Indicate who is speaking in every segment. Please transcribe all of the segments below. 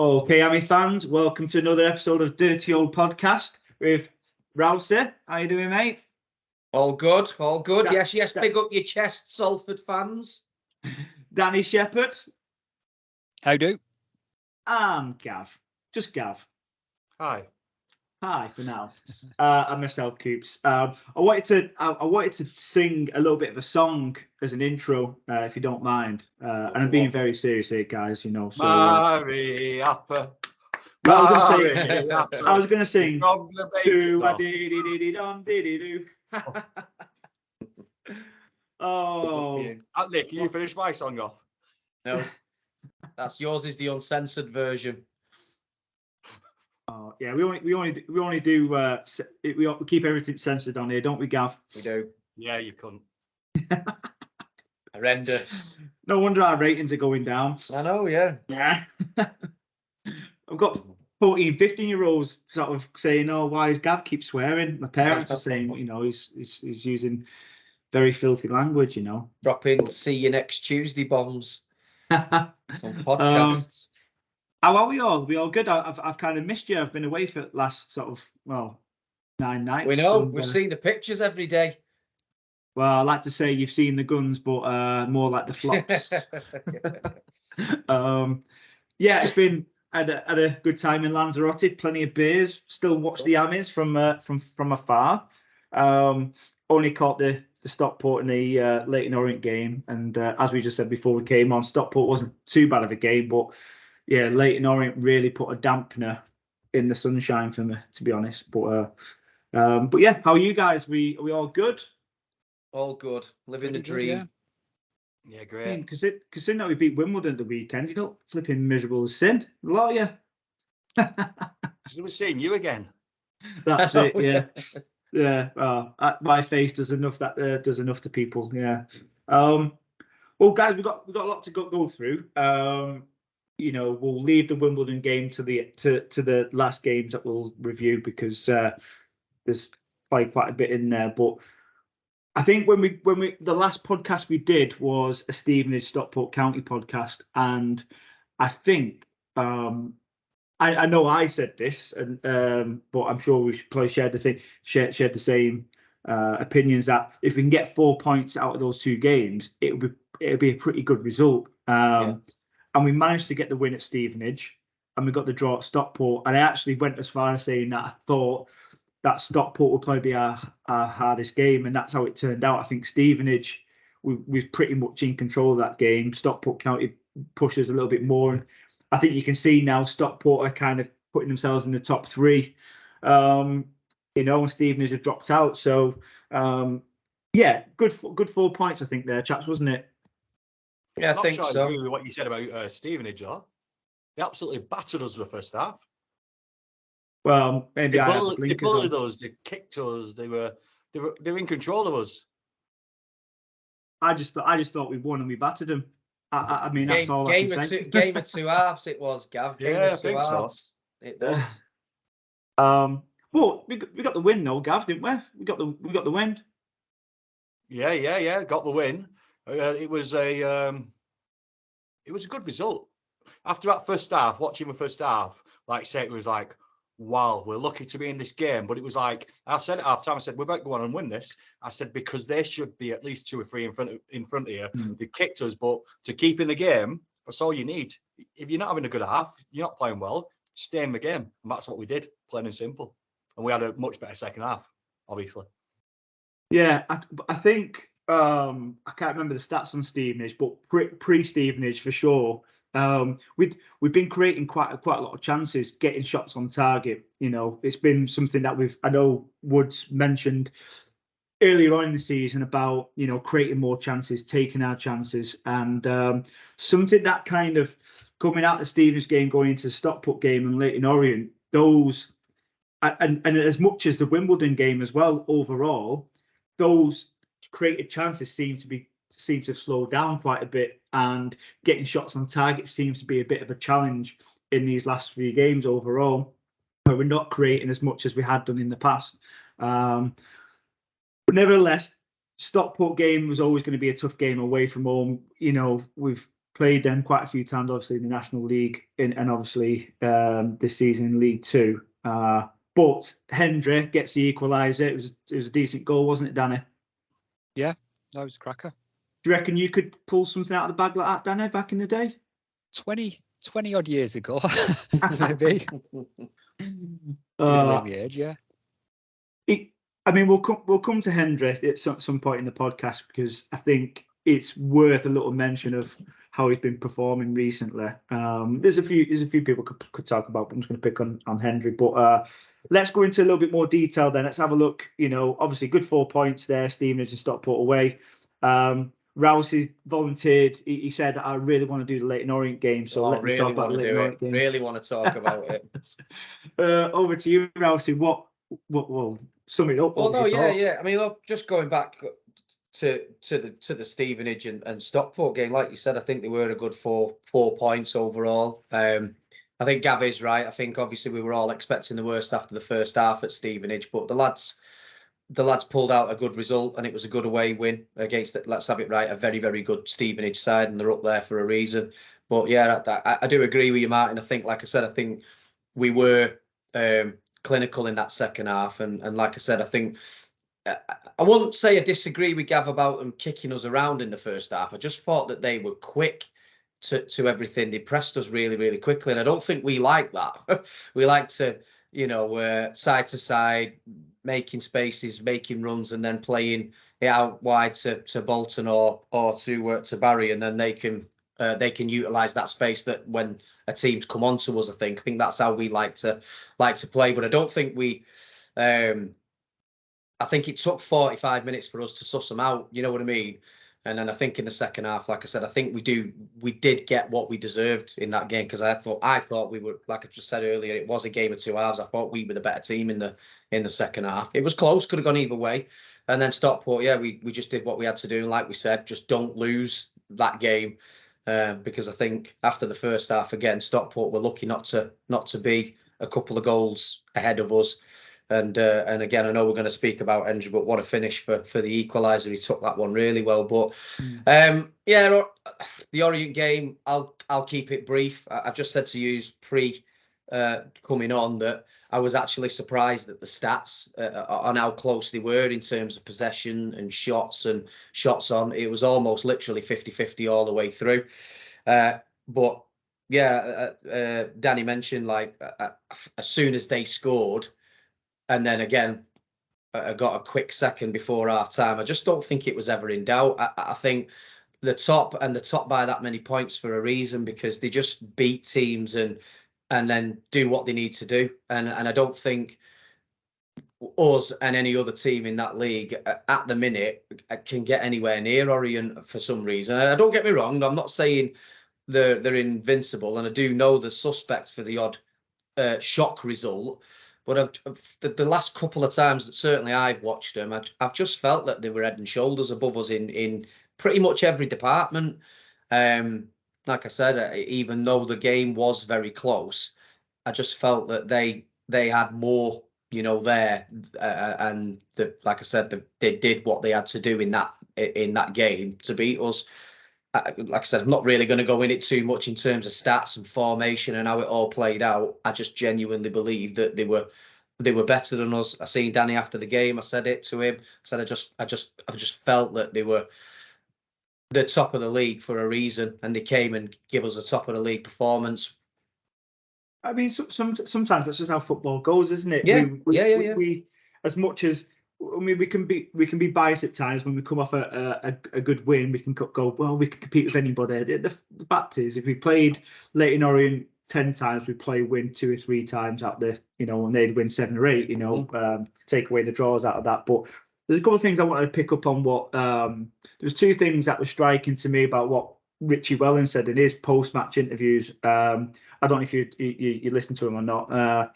Speaker 1: Okay, Ami fans, welcome to another episode of Dirty Old Podcast with Rousey. How you doing, mate?
Speaker 2: All good, all good. Yes, big up your chest, Salford fans.
Speaker 1: Danny Shepherd.
Speaker 3: How do?
Speaker 1: And Gav. Just Gav.
Speaker 4: Hi.
Speaker 1: Hi for now. And myself, Coops. I wanted to sing a little bit of a song as an intro, if you don't mind. And I'm being very serious here, guys. You know. So,
Speaker 4: Mary Apple.
Speaker 1: I was going to sing.
Speaker 4: Do
Speaker 1: Oh,
Speaker 4: Nick, can you finish my song off?
Speaker 2: No, that's yours. Is the uncensored version.
Speaker 1: Oh yeah, we only do we keep everything censored on here, don't we, Gav?
Speaker 2: We do.
Speaker 4: Yeah, you couldn't.
Speaker 2: Horrendous.
Speaker 1: No wonder our ratings are going down.
Speaker 2: I know, yeah.
Speaker 1: Yeah. I've got 14, 15-year-olds sort of saying, "Oh, why does Gav keep swearing?" My parents are saying, you know, he's using very filthy language, you know.
Speaker 2: Dropping "See you next Tuesday" bombs on podcasts.
Speaker 1: How are we all? We all good? I've kind of missed you. I've been away for the last sort of 9 nights.
Speaker 2: We know. We've seen the pictures every day.
Speaker 1: Well, I like to say you've seen the guns, but more like the flops. Yeah, it's been had a good time in Lanzarote. Plenty of beers. Still watch the Amis from afar. Only caught the Stockport and the Leyton Orient game, and as we just said before we came on, Stockport wasn't too bad of a game, but yeah, Leyton Orient really put a dampener in the sunshine for me, to be honest. But yeah, how are you guys? Are we all good?
Speaker 2: All good. Living the dream.
Speaker 4: Yeah, great.
Speaker 1: Considering that we beat Wimbledon the weekend, you don't flipping miserable as sin. A lot of you.
Speaker 4: We're seeing you again.
Speaker 1: That's it. Yeah. Yeah. My face does enough. That does enough to people. Yeah. Well, guys, we've got a lot to go through. You know, we'll leave the Wimbledon game to the last games that we'll review because there's quite a bit in there. But I think when we the last podcast we did was a Stevenage Stockport County podcast, and I think I know I said this, and but I'm sure we should probably shared the same opinions that if we can get 4 points out of those two games, it'll be a pretty good result. And we managed to get the win at Stevenage, and we got the draw at Stockport. And I actually went as far as saying that I thought that Stockport would probably be our hardest game, and that's how it turned out. I think Stevenage, we was pretty much in control of that game. Stockport County pushes a little bit more, and I think you can see now Stockport are kind of putting themselves in the top three. You know, and Stevenage have dropped out. So yeah, good 4 points I think there, chaps, wasn't it?
Speaker 2: Yeah, I think so.
Speaker 4: I agree with what you said about Stevenage, though. They absolutely battered us the first half.
Speaker 1: Well, maybe
Speaker 4: they bullied us. They kicked us. They were in control of us.
Speaker 1: I just thought we won and we battered them. I mean, that's all I can say.
Speaker 2: Game of two halves. It was, Gav. Game of two halves. So. It was.
Speaker 1: Well, we got the win though, Gav, didn't we? We got the win.
Speaker 4: Yeah. Got the win. It was a good result. After that first half, watching the first half, like I said, it was like, wow, we're lucky to be in this game. But it was like, I said at half time, I said, we better go on and win this. I said, because they should be at least 2 or 3 in front of you. They kicked us, but to keep in the game, that's all you need. If you're not having a good half, you're not playing well, stay in the game. And that's what we did, plain and simple. And we had a much better second half, obviously.
Speaker 1: Yeah, I think I can't remember the stats on Stevenage, but pre-Stevenage for sure. We've been creating quite a lot of chances, getting shots on target. You know, it's been something that I know Woods mentioned earlier on in the season about, you know, creating more chances, taking our chances, and something that kind of coming out of the Stevenage game, going into the Stockport game and Leyton Orient, those and as much as the Wimbledon game as well, overall, those created chances seem to have slowed down quite a bit, and getting shots on target seems to be a bit of a challenge in these last few games overall, where we're not creating as much as we had done in the past. But nevertheless, Stockport game was always going to be a tough game away from home. You know, we've played them quite a few times, obviously in the National League and obviously this season in League Two. But Hendry gets the equaliser. It was a decent goal, wasn't it, Danny?
Speaker 3: Yeah, that was a cracker.
Speaker 1: Do you reckon you could pull something out of the bag like that, Danny, back in the day?
Speaker 3: 20 odd years ago, maybe. Age, yeah.
Speaker 1: We'll come to Hendry at some point in the podcast because I think it's worth a little mention of how he's been performing recently. There's a few people could talk about, but I'm just going to pick on Hendry. But let's go into a little bit more detail then. Let's have a look. Obviously good 4 points there, Stevenage and Stockport away. Rousey volunteered. He said, "I really want to do the Leyton Orient game." So let me talk about the Leyton Orient game.
Speaker 2: Really want to talk about it.
Speaker 1: Over to you, Rousey. What? Sum it up.
Speaker 2: Well, no, yeah. I mean, look, just going back to the Stevenage and Stockport game, like you said, I think they were a good 4 points overall. I think Gav is right. I think obviously we were all expecting the worst after the first half at Stevenage, but the lads pulled out a good result, and it was a good away win against, let's have it right, a very, very good Stevenage side, and they're up there for a reason. But yeah, I do agree with you, Martin. I think, like I said, I think we were clinical in that second half, and like I said, I think I wouldn't say I disagree with Gav about them kicking us around in the first half. I just thought that they were quick to everything. They pressed us really, really quickly, and I don't think we like that. We like to, side to side, making spaces, making runs, and then playing it out wide to Bolton or to Barry, and then they can utilise that space that when a team's come on to us. I think that's how we like to play. But I don't think we. I think it took 45 minutes for us to suss them out. You know what I mean? And then I think in the second half, like I said, I think we did get what we deserved in that game, because I thought we were, like I just said earlier, it was a game of 2 halves. I thought we were the better team in the second half. It was close, could have gone either way. And then Stockport, yeah, we just did what we had to do. And like we said, just don't lose that game, because I think after the first half, again, Stockport were lucky not to be a couple of goals ahead of us. And again, I know we're going to speak about Hendry, but what a finish for the equaliser. He took that one really well. But yeah, the Orient game, I'll keep it brief. I just said to you coming on that I was actually surprised at the stats on how close they were in terms of possession and shots on. It was almost literally 50-50 all the way through. But yeah, Danny mentioned as soon as they scored, and then again, I got a quick second before half time. I just don't think it was ever in doubt. I think the top by that many points for a reason, because they just beat teams and then do what they need to do. And I don't think us and any other team in that league at the minute can get anywhere near Orient for some reason. And don't get me wrong, I'm not saying they're invincible, and I do know the suspects for the odd shock result. But the last couple of times that certainly I've watched them, I've just felt that they were head and shoulders above us in pretty much every department. Like I said, even though the game was very close, I just felt that they had more, there, and like I said, they did what they had to do in that game to beat us. Like I said, I'm not really going to go in it too much in terms of stats and formation and how it all played out. I just genuinely believe that they were better than us. I seen Danny after the game. I said it to him. I said I just felt that they were the top of the league for a reason, and they came and give us a top of the league performance.
Speaker 1: I mean, sometimes that's just how football goes, isn't it?
Speaker 2: Yeah,
Speaker 1: We as much as. I mean, we can be biased at times when we come off a good win. We can go, well, we can compete with anybody. The fact is, if we played Leyton Orient 10 times, we win 2 or 3 times out there, and they'd win 7 or 8. Take away the draws out of that. But there's a couple of things I wanted to pick up on. What there's 2 things that were striking to me about what Richie Wellen said in his post-match interviews. I don't know if you listened to him or not.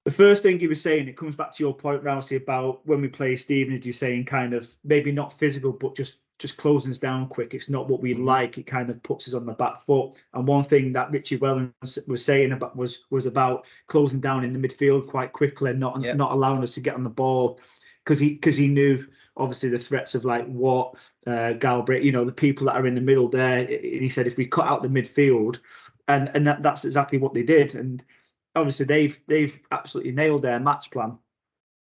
Speaker 1: The first thing he was saying, it comes back to your point, Rousey, about when we play Stevenage, you're saying kind of maybe not physical, but just closing us down quick. It's not what we like. It kind of puts us on the back foot. And one thing that Richie Wellen was saying about was about closing down in the midfield quite quickly, and not allowing us to get on the ball, because he knew obviously the threats of like Watt, Galbraith, the people that are in the middle there. And he said if we cut out the midfield, and that's exactly what they did. And obviously they've absolutely nailed their match plan.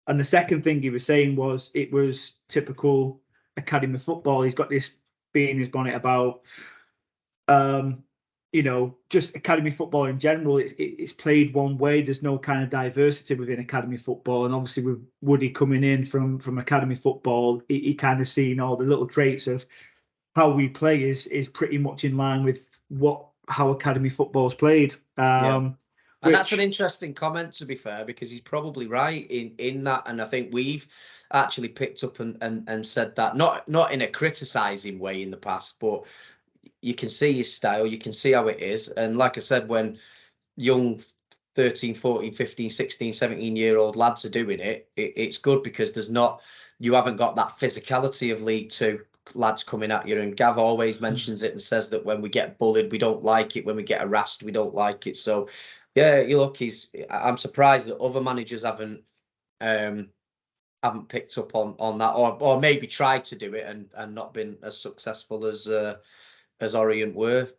Speaker 1: And the second thing he was saying was it was typical academy football. He's got this bee in his bonnet about just academy football in general. It's played one way. There's no kind of diversity within academy football. And obviously with Woody coming in from academy football, he kind of seen all the little traits of how we play is pretty much in line with how academy football is played.
Speaker 2: And that's an interesting comment, to be fair, because he's probably right in that. And I think we've actually picked up and said that, not in a criticising way in the past, but you can see his style, you can see how it is. And like I said, when young 13, 14, 15, 16, 17-year-old lads are doing it's good because you haven't got that physicality of League Two lads coming at you. And Gav always mentions it and says that when we get bullied, we don't like it. When we get harassed, we don't like it. So yeah, I'm surprised that other managers haven't picked up on that, or maybe tried to do it and not been as successful as Orient were.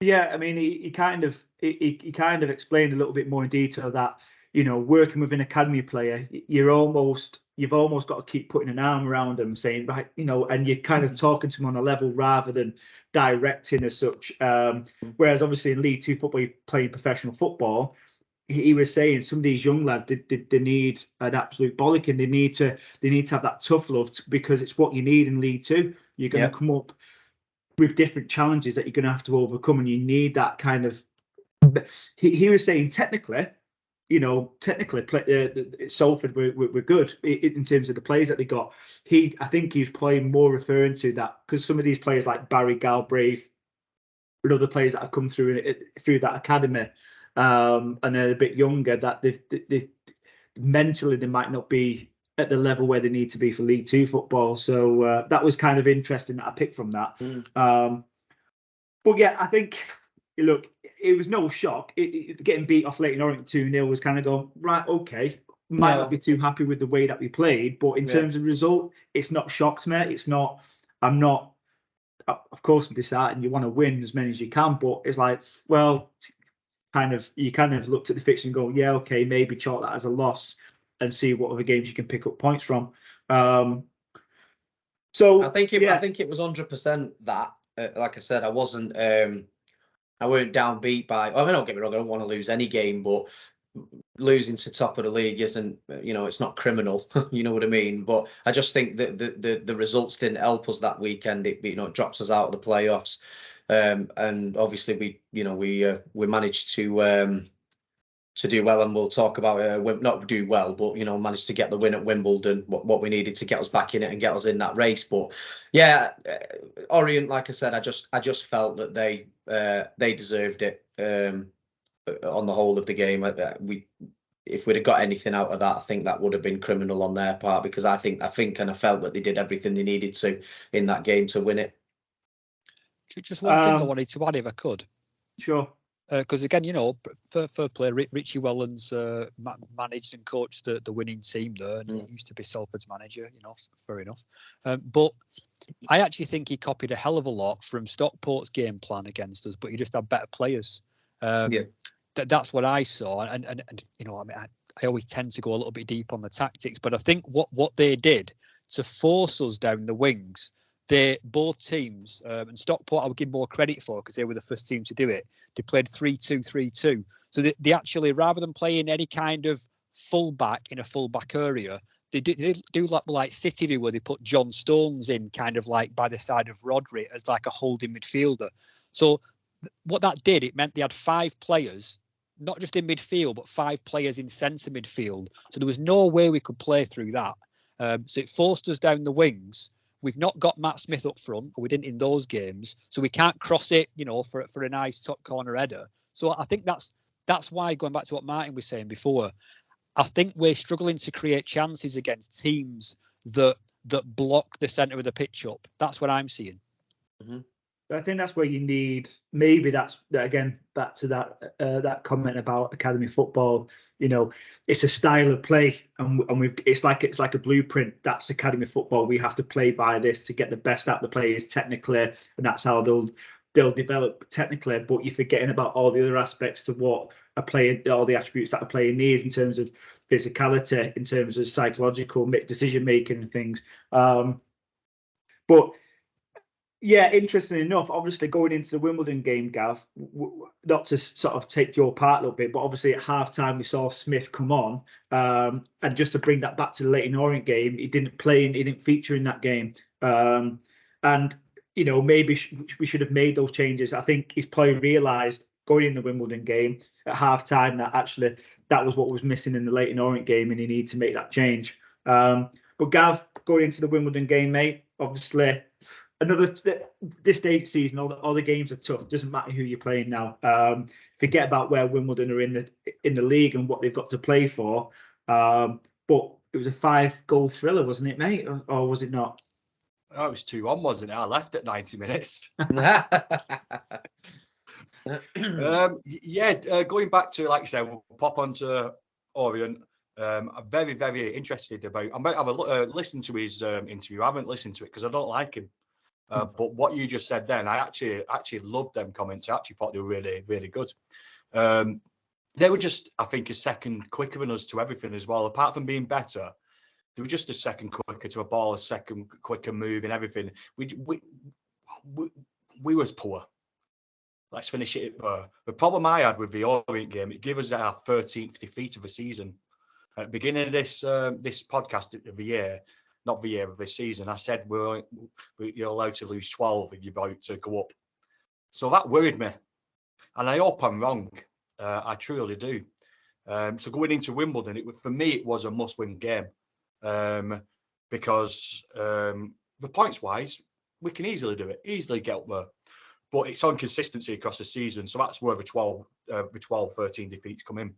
Speaker 1: Yeah, I mean, he kind of explained a little bit more in detail that working with an academy player, you've almost got to keep putting an arm around them, saying right, and you're kind of talking to them on a level rather than directing as such. Whereas obviously in League Two football, you're playing professional football. He was saying some of these young lads, they need an absolute bollocking. They need to have that tough love because it's what you need in League Two. You're going to come up with different challenges that you're going to have to overcome, and you need that kind of. He was saying technically, Salford were good in terms of the players that they got. I think he's playing more referring to that because some of these players like Barry Galbraith and other players that have come through that academy, and they're a bit younger, that they mentally they might not be at the level where they need to be for League Two football. So that was kind of interesting that I picked from that. But yeah, I think, look, it was no shock. Getting beat off Leyton Orient 2-0 was kind of going, right, okay, might not be too happy with the way that we played, but in terms of result, it's not shocked me. It's not, of course, I'm deciding you want to win as many as you can, but it's like, well, you kind of looked at the fixture and go, yeah, okay, maybe chalk that as a loss and see what other games you can pick up points from. So
Speaker 2: I think it was 100% that. Like I said, I wasn't. I weren't downbeat by. I mean, don't get me wrong. I don't want to lose any game, but losing to top of the league isn't. It's not criminal. You know what I mean? But I just think that the results didn't help us that weekend. It drops us out of the playoffs. And obviously we managed to do well, and we'll talk about not do well, but managed to get the win at Wimbledon, what we needed to get us back in it and get us in that race. But yeah, Orient, like I said, I just felt that they deserved it on the whole of the game. If we'd have got anything out of that, I think that would have been criminal on their part, because I think and I felt that they did everything they needed to in that game to win it.
Speaker 3: Just one thing I wanted to add, if I could.
Speaker 1: Sure.
Speaker 3: Because again, fair play, Richie Wellens managed and coached the winning team there, and he used to be Salford's manager. Fair enough. But I actually think he copied a hell of a lot from Stockport's game plan against us, but he just had better players. That's what I saw, and I always tend to go a little bit deep on the tactics, but I think what they did to force us down the wings. Both teams, and Stockport I would give more credit for because they were the first team to do it. They played 3-2-3-2. So they actually, rather than playing any kind of fullback in a fullback area, they do like City do, where they put John Stones in kind of like by the side of Rodri as like a holding midfielder. So what that did, it meant they had 5 players, not just in midfield, but 5 players in centre midfield. So there was no way we could play through that. So it forced us down the wings. We've not got Matt Smith up front, or we didn't in those games, so we can't cross it, for a nice top corner header. So I think that's why, going back to what Martin was saying before, I think we're struggling to create chances against teams that block the centre of the pitch up. That's what I'm seeing.
Speaker 2: Mm-hmm.
Speaker 1: I think that's where you need, maybe that's again back to that comment about academy football. You know, it's a style of play, and it's like a blueprint. That's academy football. We have to play by this to get the best out of the players technically, and that's how they'll develop technically. But you're forgetting about all the other aspects to what a player, all the attributes that a player needs in terms of physicality, in terms of psychological decision making and things. But yeah, interesting enough, obviously going into the Wimbledon game, Gav, not to sort of take your part a little bit, but obviously at half-time we saw Smith come on, and just to bring that back to the Leyton Orient game, he didn't play and he didn't feature in that game. And, you know, maybe we should have made those changes. I think he's probably realised going in the Wimbledon game at half-time that actually that was what was missing in the Leyton Orient game and he needed to make that change. But Gav, going into the Wimbledon game, mate, obviously this stage of season, all the games are tough. It doesn't matter who you're playing now. Forget about where Wimbledon are in the league and what they've got to play for. But it was a 5-goal thriller, wasn't it, mate? Or was it not?
Speaker 4: Oh, it was 2-1, wasn't it? I left at 90 minutes. Going back to, like I said, we'll pop onto Orient. I'm very, very interested about. I might have a listen to his interview. I haven't listened to it because I don't like him. But what you just said then, I actually loved them comments. I actually thought they were really, really good. They were just, I think, a second quicker than us to everything as well. Apart from being better, they were just a second quicker to a ball, a second quicker move and everything. We was poor. Let's finish it. The problem I had with the Orient game, it gave us our 13th defeat of the season. At the beginning of this podcast of the year, not the year of this season, I said you're allowed to lose 12 if you're about to go up. So that worried me. And I hope I'm wrong. I truly do. So going into Wimbledon, for me, it was a must-win game. Because the points-wise, we can easily do it, easily get up there. But it's on consistency across the season. So that's where the 12, 13 defeats come in.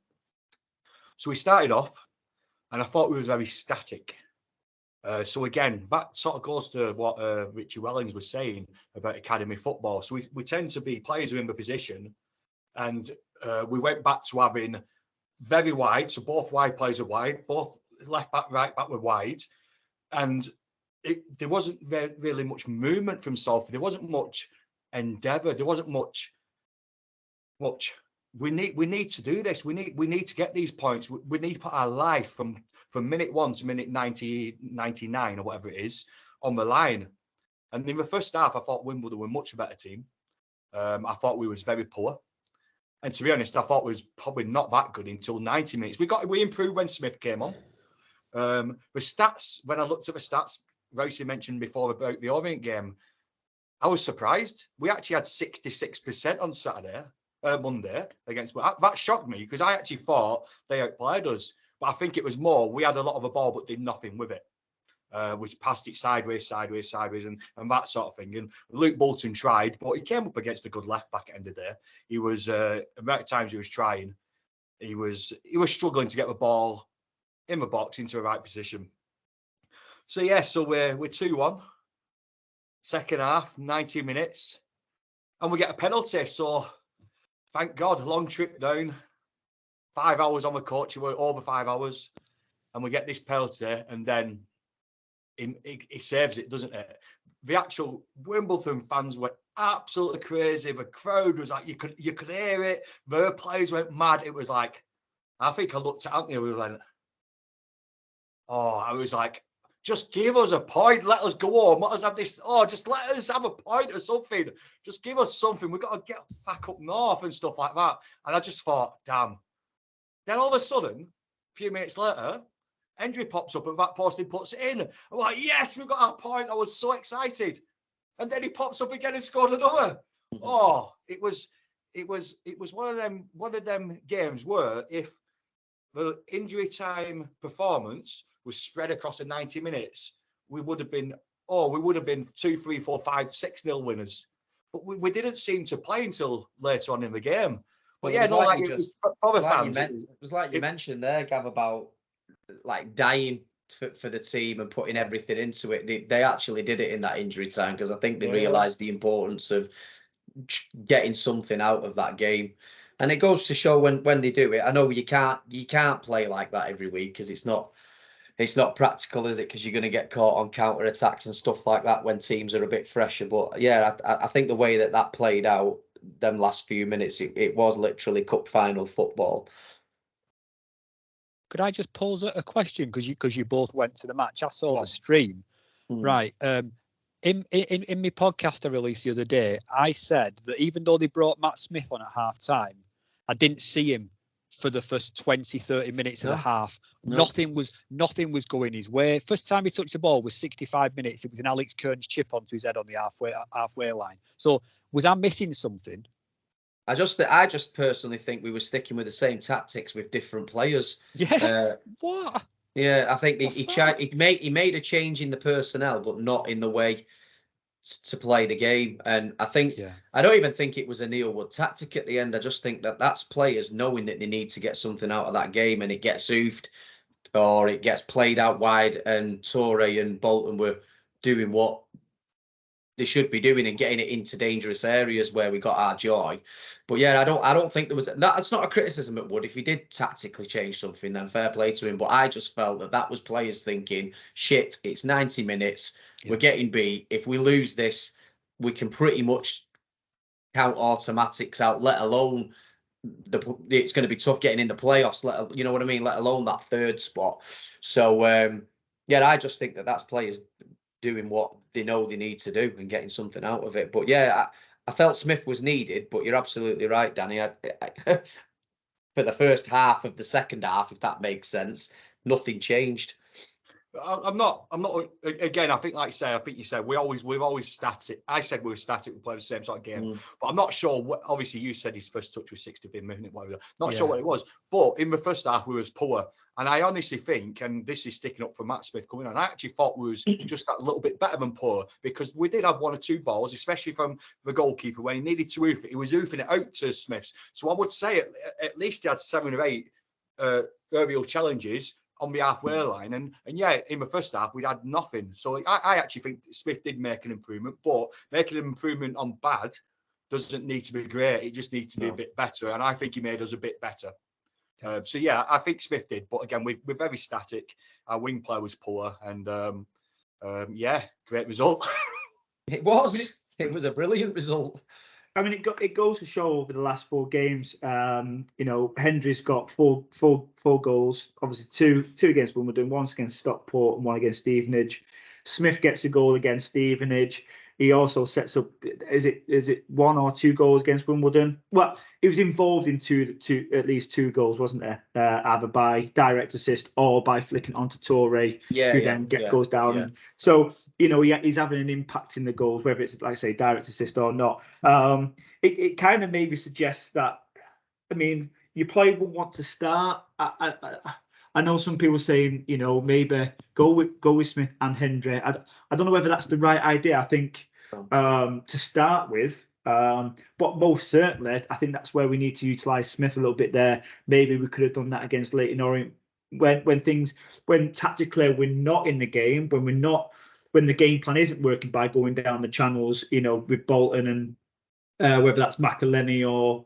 Speaker 4: So we started off, and I thought we was very static. So again, that sort of goes to what Richie Wellings was saying about academy football. So we tend to be players who are in the position, and we went back to having very wide. So both wide players are wide, both left back, right back were wide, and there wasn't really much movement from Salford. There wasn't much endeavour. There wasn't much. We need to do this. We need to get these points. We need to put our life from minute 1 to minute 90, 99 or whatever it is on the line. And in the first half, I thought Wimbledon were a much better team. I thought we was very poor. And to be honest, I thought we was probably not that good until 90 minutes. We improved when Smith came on. The stats, when I looked at the stats, Rousey mentioned before about the Orient game, I was surprised. We actually had 66% on Monday against. That shocked me because I actually thought they outplayed us. But I think it was more, we had a lot of the ball but did nothing with it. Which passed it sideways, and that sort of thing. And Luke Bolton tried, but he came up against a good left back at the end of the day. He was, the amount of times he was trying, he was struggling to get the ball in the box into the right position. So yeah, so we're 2-1. Second half, 90 minutes. And we get a penalty. So thank God, long trip down. 5 hours on the coach, we were over 5 hours. And we get this penalty, and then he saves it, doesn't it? The actual Wimbledon fans were absolutely crazy. The crowd was like, you could hear it. The players went mad. It was like, I think I looked at Anthony, we went, I was like, just give us a point. Let us go home. Let us have this. Just let us have a point or something. Just give us something. We've got to get back up north and stuff like that. And I just thought, damn. Then all of a sudden, a few minutes later, Hendry pops up at that post and puts it in. I'm like, yes, we've got our point. I was so excited. And then he pops up again and scored another. It was one of them games where if the injury time performance was spread across the 90 minutes, we would have been 2, 3, 4, 5, 6-0 winners. But we didn't seem to play until later on in the game. But yeah, no, like it was for the fans.
Speaker 2: It was like you mentioned there, Gav, about like dying for the team and putting everything into it. They actually did it in that injury time, because I think they realised the importance of getting something out of that game. And it goes to show when they do it. I know you can't play like that every week, because it's not practical, is it? Because you're going to get caught on counter attacks and stuff like that when teams are a bit fresher. But yeah, I think the way that played out, them last few minutes, it was literally cup final football.
Speaker 3: Could I just pose a question, because you both went to the match? I saw the stream. Right. In my podcast I released the other day, I said that even though they brought Matt Smith on at half time, I didn't see him for the first 20-30 minutes of the half. Nothing was going his way. First time he touched the ball was 65 minutes. It was an Alex Kearns chip onto his head on the halfway line. So was I missing something?
Speaker 2: I just personally think we were sticking with the same tactics with different players.
Speaker 3: Yeah. What?
Speaker 2: Yeah, I think he made a change in the personnel, but not in the way to play the game. And I think I don't even think it was a Neil Wood tactic at the end. I just think that's players knowing that they need to get something out of that game, and it gets oofed or it gets played out wide. And Toure and Bolton were doing what they should be doing and getting it into dangerous areas where we got our joy. But yeah, I don't think there was that's not a criticism at Wood. If he did tactically change something, then fair play to him. But I just felt that was players thinking, shit, it's 90 minutes. We're getting beat. If we lose this, we can pretty much count automatics out, let alone it's going to be tough getting in the playoffs, you know what I mean? Let alone that third spot. So, yeah, I just think that's players doing what they know they need to do and getting something out of it. But yeah, I felt Smith was needed, but you're absolutely right, Danny. For the first half of the second half, if that makes sense, nothing changed.
Speaker 4: I'm not. Again, I think, like you say, you said we've always static. I said we were static. We play the same sort of game, but I'm not sure. Obviously, you said his first touch was 65th minute, whatever. Not sure what it was, but in the first half we was poor. And I honestly think, and this is sticking up for Matt Smith coming on, I actually thought we was just that little bit better than poor, because we did have one or two balls, especially from the goalkeeper when he needed to oof it. He was oofing it out to Smiths. So I would say at least he had 7 or 8 aerial challenges on the halfway line, and yeah, in the first half we'd had nothing. So I actually think Smith did make an improvement, but making an improvement on bad doesn't need to be great. It just needs to be a bit better, and I think he made us a bit better. So yeah, I think Smith did, but again, we're very static. Our wing player was poor, and yeah, great result.
Speaker 2: It was a brilliant result.
Speaker 1: I mean, it goes to show over the last 4 games. Hendry's got four goals. Obviously, two against Wimbledon, 1 against Stockport, and 1 against Stevenage. Smith gets a goal against Stevenage. He also sets up. Is it 1 or 2 goals against Wimbledon? Well, he was involved in at least 2 goals, wasn't there? Either by direct assist or by flicking onto Toure, who then goes down. Yeah. So he's having an impact in the goals, whether it's, like I say, direct assist or not. It kind of maybe suggests that. I mean, your player will want to start. I know some people saying, maybe go with Smith and Hendry. I don't know whether that's the right idea. I think to start with, but most certainly, I think that's where we need to utilise Smith a little bit there. Maybe we could have done that against Leyton Orient when tactically we're not in the game, when the game plan isn't working by going down the channels, with Bolton and whether that's McElhenney or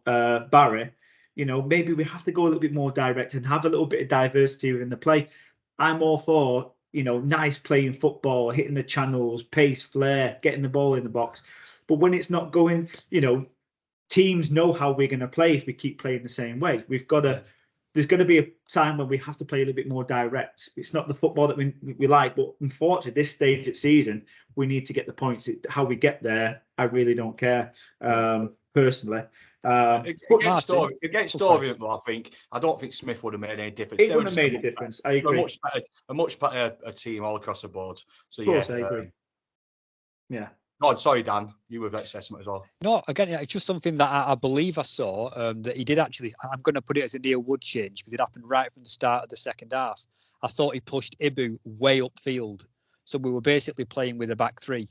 Speaker 1: Barry. Maybe we have to go a little bit more direct and have a little bit of diversity within the play. I'm all for, nice playing football, hitting the channels, pace, flair, getting the ball in the box. But when it's not going, teams know how we're going to play if we keep playing the same way. We've got to. There's going to be a time when we have to play a little bit more direct. It's not the football that we like, but unfortunately, this stage of season, we need to get the points. How we get there, I really don't care, personally.
Speaker 4: Against Orient, though, I don't think Smith would have made any difference.
Speaker 1: It wouldn't have made a difference. I agree.
Speaker 4: A much better team all across the board. So
Speaker 1: of course, I agree. Yeah.
Speaker 4: God, sorry, Dan, you were assessment as well.
Speaker 3: No, again, it's just something that I believe I saw that he did actually. I'm going to put it as a Neil Wood change because it happened right from the start of the second half. I thought he pushed Ibu way upfield, so we were basically playing with a back 3.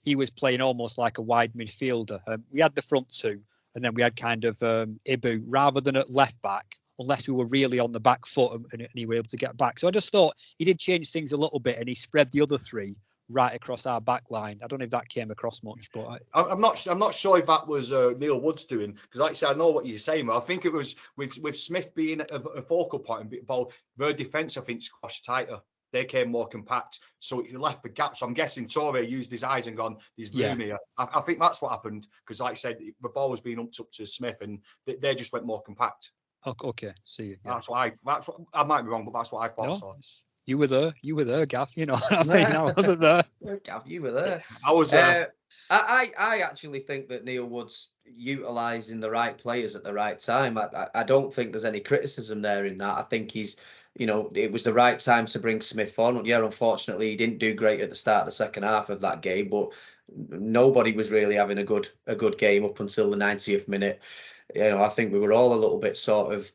Speaker 3: He was playing almost like a wide midfielder. We had the front 2. And then we had kind of Ibu, rather than at left back, unless we were really on the back foot and he were able to get back. So I just thought he did change things a little bit, and he spread the other three right across our back line. I don't know if that came across much, but
Speaker 4: I'm not sure if that was Neil Wood's doing, because like I said, I know what you're saying, but I think it was with Smith being a focal point and both their defence, I think, squashed tighter. They came more compact, so it left the gap. So I'm guessing Torre used his eyes and gone, there's room here. I think that's what happened, because like I said, the ball was being upped up to Smith and they just went more compact.
Speaker 3: Okay, see. Yeah.
Speaker 4: That's what I might be wrong, but that's what I thought.
Speaker 3: No,
Speaker 4: so.
Speaker 3: you were there, Gav. You know, I mean, I wasn't there.
Speaker 2: Gav, you were there.
Speaker 4: I was there.
Speaker 2: I actually think that Neil Wood's utilising the right players at the right time. I don't think there's any criticism there in that. I think he's, it was the right time to bring Smith on. Yeah, unfortunately, he didn't do great at the start of the second half of that game, but nobody was really having a good game up until the 90th minute. I think we were all a little bit sort of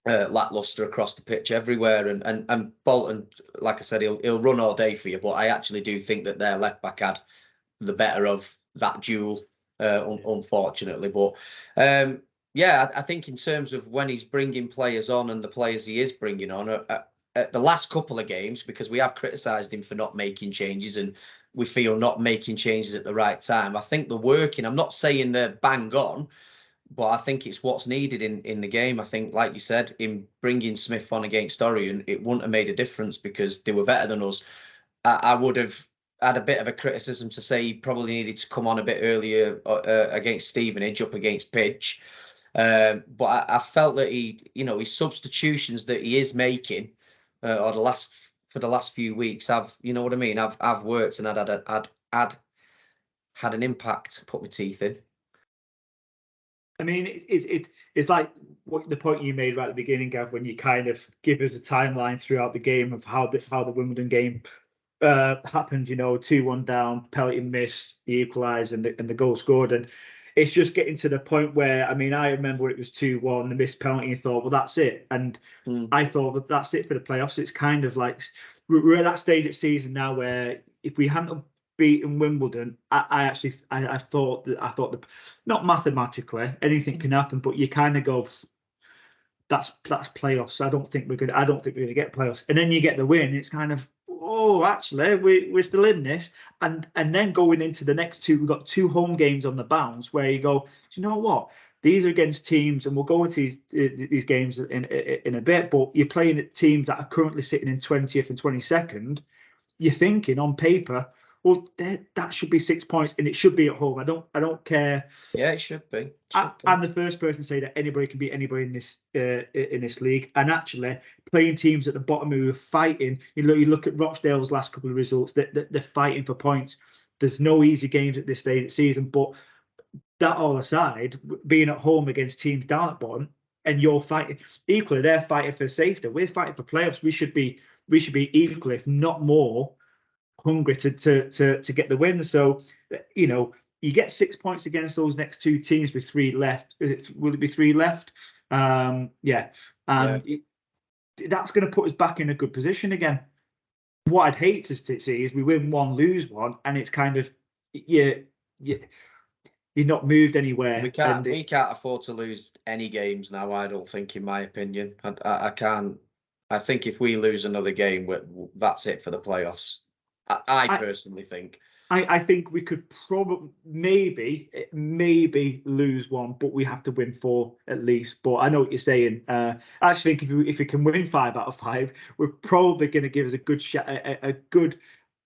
Speaker 2: lackluster across the pitch everywhere, and Bolton, like I said, he'll run all day for you, but I actually do think that their left back had the better of that duel, unfortunately. But I think in terms of when he's bringing players on and the players he is bringing on at the last couple of games, because we have criticised him for not making changes and we feel not making changes at the right time, I think they're working. I'm not saying they're bang on, but I think it's what's needed in the game. I think, like you said, in bringing Smith on against Orient, it wouldn't have made a difference because they were better than us. I would have had a bit of a criticism to say he probably needed to come on a bit earlier against Stevenage, up against pitch. But I felt that his substitutions that he is making for the last few weeks have, you know what I mean? I've worked and had an impact. Put my teeth in.
Speaker 1: I mean, it's like what the point you made right at the beginning, Gav, when you kind of give us a timeline throughout the game of how the Wimbledon game happened. 2-1 down, penalty miss, the equalised, and the goal scored, and it's just getting to the point where, I mean, I remember when it was 2-1, the missed penalty, and thought, well, that's it, and I thought, well, that's it for the playoffs. It's kind of like we're at that stage of season now where if we hadn't beaten Wimbledon, I thought that not mathematically anything can happen, but you kind of go, that's playoffs. I don't think we're gonna get playoffs. And then you get the win. It's kind of, oh, actually we're still in this. And then going into the next two, we've got 2 home games on the bounce where you go, do you know what? These are against teams, and we'll go into these games in a bit. But you're playing at teams that are currently sitting in 20th and 22nd. You're thinking on paper, well, that should be 6 points, and it should be at home. I don't care.
Speaker 2: Yeah, it should be.
Speaker 1: I'm the first person to say that anybody can beat anybody in this league. And actually, playing teams at the bottom who are fighting. You look at Rochdale's last couple of results. They're fighting for points. There's no easy games at this stage of the season. But that all aside, being at home against teams down at bottom, and you're fighting equally, they're fighting for safety. We're fighting for playoffs. We should be equal, if not more, hungry to get the win. So you get 6 points against those next 2 teams with 3 left. Will it be 3 left? And that's going to put us back in a good position again. What I'd hate to see is we win 1, lose 1, and it's kind of you're not moved anywhere.
Speaker 2: We can't afford to lose any games now. I don't think, in my opinion, I can't. I think if we lose another game, that's it for the playoffs. I personally think.
Speaker 1: I think we could probably maybe lose 1, but we have to win 4 at least. But I know what you're saying. I actually think if we can win 5 out of 5, we're probably going to give us a good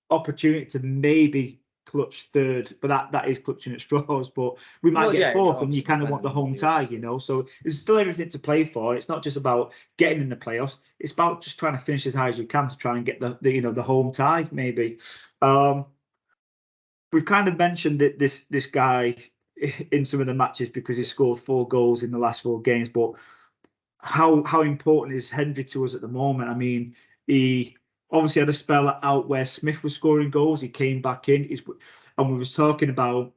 Speaker 1: opportunity to maybe clutch 3rd. But that is clutching at straws. But we might get 4th, and you kind of want the home tie, So there's still everything to play for. It's not just about getting in the playoffs. It's about just trying to finish as high as you can to try and get the home tie, maybe. We've kind of mentioned this guy in some of the matches because he scored 4 goals in the last 4 games. But how important is Hendry to us at the moment? I mean, he obviously had a spell out where Smith was scoring goals. He came back in, and we was talking about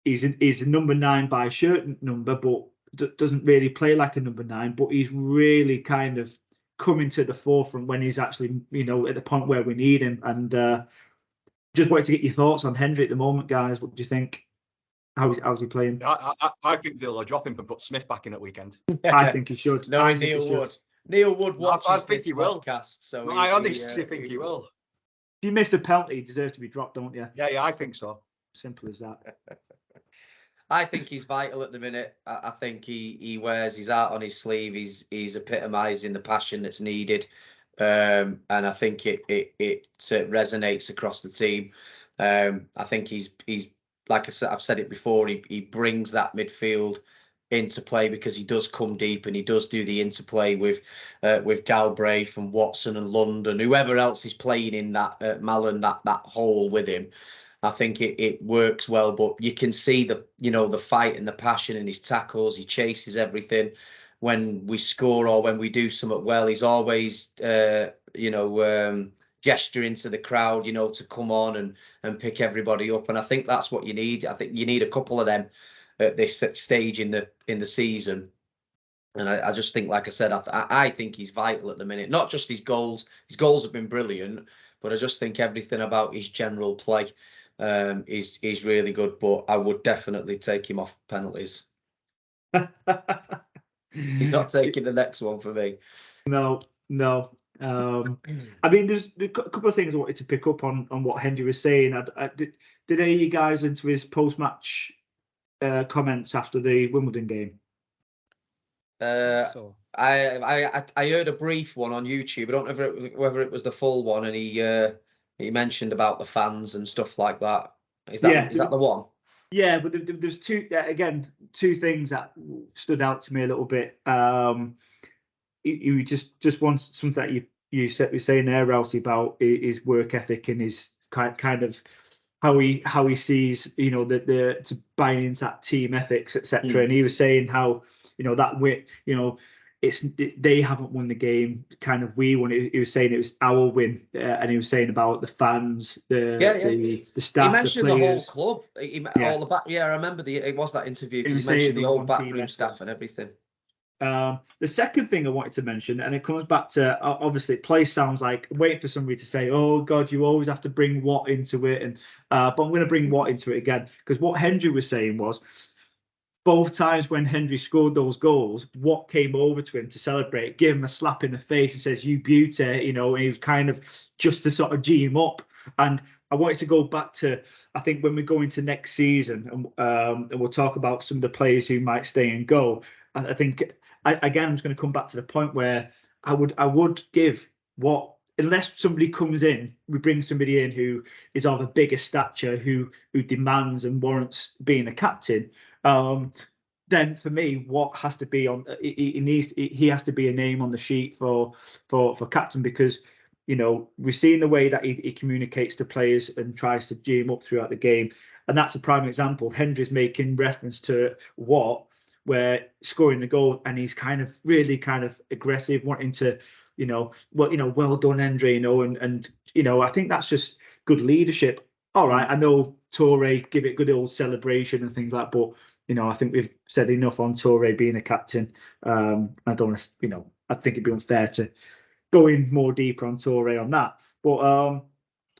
Speaker 1: he's a number 9 by shirt number, but doesn't really play like a number 9. But he's really kind of coming to the forefront when he's actually at the point where we need him. And just wanted to get your thoughts on Hendry at the moment, guys. What do you think? How's he playing?
Speaker 4: I think they'll drop him and put Smith back in at weekend.
Speaker 1: I think he should.
Speaker 2: No, Neil Wood. Neil Wood watches
Speaker 4: I think he will.
Speaker 2: podcast, so
Speaker 4: I honestly think he will.
Speaker 1: If you miss a penalty, you deserve to be dropped, don't you?
Speaker 4: Yeah, I think so.
Speaker 1: Simple as that.
Speaker 2: I think he's vital at the minute. I think he wears his heart on his sleeve. He's epitomising the passion that's needed, and I think it resonates across the team. I think he's like I said, I've said it before. He brings that midfield into play because he does come deep and he does do the interplay with Galbraith and Watson and London, whoever else is playing in that Malin that hole with him. I think it works well, but you can see the fight and the passion in his tackles. He chases everything. When we score or when we do something well, he's always gesturing to the crowd, to come on and pick everybody up. And I think that's what you need. I think you need a couple of them at this stage in the season. And I just think, like I said, I think he's vital at the minute. Not just his goals. His goals have been brilliant, but I just think everything about his general play is really good. But I would definitely take him off penalties. He's not taking the next one for me.
Speaker 1: No. I mean, there's a couple of things I wanted to pick up on what Hendry was saying. Did any of you guys into his post-match comments after the Wimbledon game?
Speaker 2: I heard a brief one on YouTube. I don't know whether it was the full one, and he mentioned about the fans and stuff like that. Is that the one? Yeah,
Speaker 1: but there's two things that stood out to me a little bit. You just want something that you were saying there, Rousey, about his work ethic and his kind of how he sees to buying into that team ethics, etc. And he was saying how that way they haven't won the game, kind of we won it. He was saying it was our win, and he was saying about the fans, the staff.
Speaker 2: He mentioned
Speaker 1: the
Speaker 2: whole
Speaker 1: players.
Speaker 2: club. All the back. Yeah, I remember it was that interview because he mentioned the whole backroom staff and everything.
Speaker 1: The second thing I wanted to mention, and it comes back to obviously play sounds like waiting for somebody to say, "Oh God, you always have to bring Watt into it," and but I'm going to bring Watt into it again because what Hendry was saying was, both times when Hendry scored those goals, Watt came over to him to celebrate, gave him a slap in the face and says, "You beauty," and he was kind of just to sort of G him up. And I wanted to go back to, I think when we go into next season, and we'll talk about some of the players who might stay and go. I think again, I'm just going to come back to the point where I would give Watt, unless somebody comes in, we bring somebody in who is of a bigger stature, who demands and warrants being a captain. Then for me, Watt has to be on. He has to be a name on the sheet for captain, because we've seen the way that he communicates to players and tries to G him up throughout the game, and that's a prime example. Hendry's making reference to Watt, where scoring the goal, and he's really aggressive, wanting to, well done, Hendry, and I think that's just good leadership. All right, I know Toure give it good old celebration and things like that, but I think we've said enough on Toure being a captain. I don't want to, I think it'd be unfair to go in more deeper on Toure on that. But